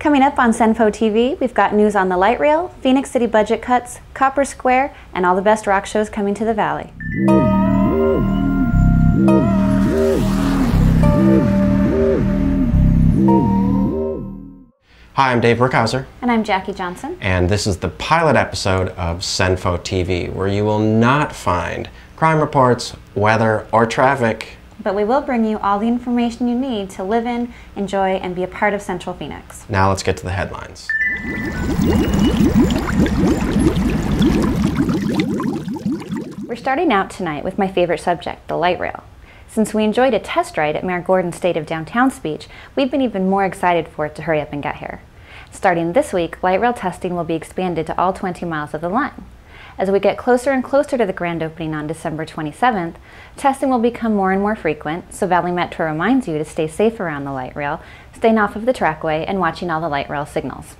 Coming up on CenPho TV, we've got news on the light rail, Phoenix City budget cuts, Copper Square, and all the best rock shows coming to the Valley. Hi, I'm Dave Brookhauser. And I'm Jackie Johnson. And this is the pilot episode of CenPho TV, where you will not find crime reports, weather, or traffic. But we will bring you all the information you need to live in, enjoy, and be a part of Central Phoenix. Now let's get to the headlines. We're starting out tonight with my favorite subject, the light rail. Since we enjoyed a test ride at Mayor Gordon's State of Downtown speech, we've been even more excited for it to hurry up and get here. Starting this week, light rail testing will be expanded to all 20 miles of the line. As we get closer and closer to the grand opening on December 27th, testing will become more and more frequent, so Valley Metro reminds you to stay safe around the light rail, staying off of the trackway, and watching all the light rail signals.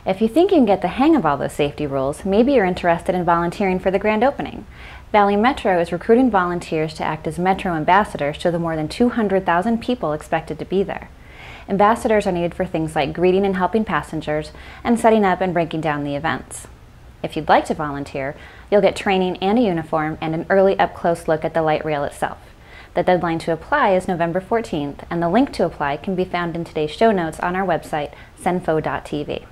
If you think you can get the hang of all those safety rules, maybe you're interested in volunteering for the grand opening. Valley Metro is recruiting volunteers to act as Metro ambassadors to the more than 200,000 people expected to be there. Ambassadors are needed for things like greeting and helping passengers, and setting up and breaking down the events. If you'd like to volunteer, you'll get training and a uniform and an early up-close look at the light rail itself. The deadline to apply is November 14th, and the link to apply can be found in today's show notes on our website, CenPho.tv.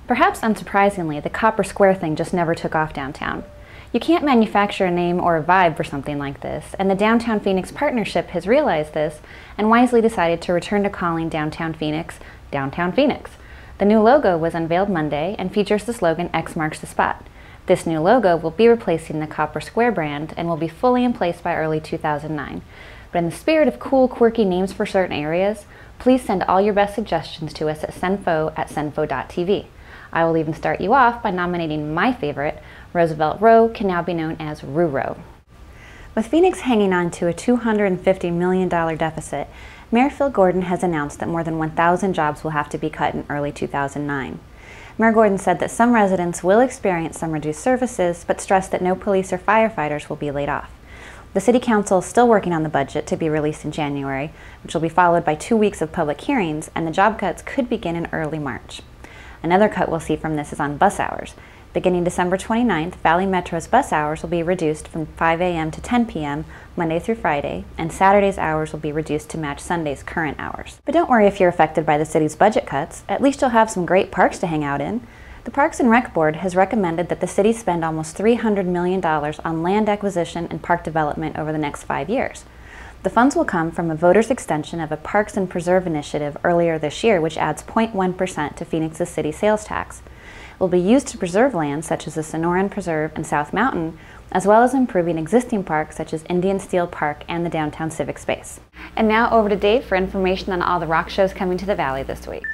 Perhaps unsurprisingly, the Copper Square thing just never took off downtown. You can't manufacture a name or a vibe for something like this, and the Downtown Phoenix Partnership has realized this and wisely decided to return to calling Downtown Phoenix, Downtown Phoenix. The new logo was unveiled Monday and features the slogan "X marks the spot." This new logo will be replacing the Copper Square brand and will be fully in place by early 2009. But in the spirit of cool, quirky names for certain areas, please send all your best suggestions to us at CenPho@CenPho.tv. I will even start you off by nominating my favorite. Roosevelt Row can now be known as Roo Row. With Phoenix hanging on to a $250 million deficit, Mayor Phil Gordon has announced that more than 1,000 jobs will have to be cut in early 2009. Mayor Gordon said that some residents will experience some reduced services, but stressed that no police or firefighters will be laid off. The City Council is still working on the budget to be released in January, which will be followed by 2 weeks of public hearings, and the job cuts could begin in early March. Another cut we'll see from this is on bus hours. Beginning December 29th, Valley Metro's bus hours will be reduced from 5 a.m. to 10 p.m. Monday through Friday, and Saturday's hours will be reduced to match Sunday's current hours. But don't worry if you're affected by the city's budget cuts. At least you'll have some great parks to hang out in. The Parks and Rec Board has recommended that the city spend almost $300 million on land acquisition and park development over the next 5 years. The funds will come from a voter's extension of a Parks and Preserve initiative earlier this year, which adds 0.1% to Phoenix's city sales tax. It will be used to preserve land such as the Sonoran Preserve and South Mountain, as well as improving existing parks such as Indian Steel Park and the downtown civic space. And now over to Dave for information on all the rock shows coming to the Valley this week.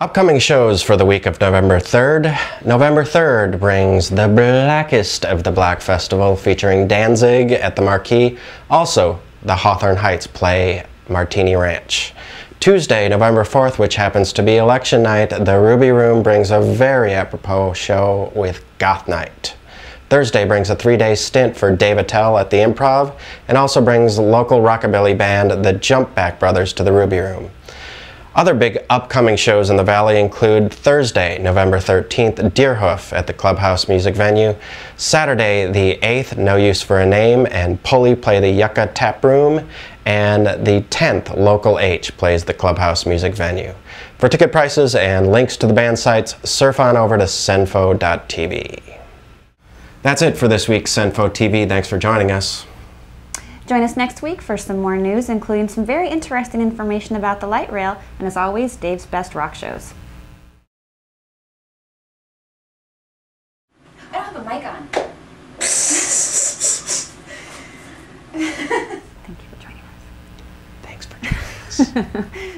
Upcoming shows for the week of November 3rd. November 3rd brings the Blackest of the Black Festival featuring Danzig at the Marquee. Also, the Hawthorne Heights play Martini Ranch. Tuesday, November 4th, which happens to be election night, the Ruby Room brings a very apropos show with Goth Night. Thursday brings a 3-day stint for Dave Attell at the Improv, and also brings local rockabilly band the Jumpback Brothers to the Ruby Room. Other big upcoming shows in the Valley include Thursday, November 13th, Deerhoof at the Clubhouse Music Venue. Saturday, the 8th, No Use for a Name and Pulley play the Yucca Tap Room. And the 10th, Local H plays the Clubhouse Music Venue. For ticket prices and links to the band sites, surf on over to CenPho.tv. That's it for this week's CenPho TV. Thanks for joining us. Join us next week for some more news, including some very interesting information about the light rail, and as always, Dave's best rock shows. I don't have a mic on. Thank you for joining us. Thanks for joining us.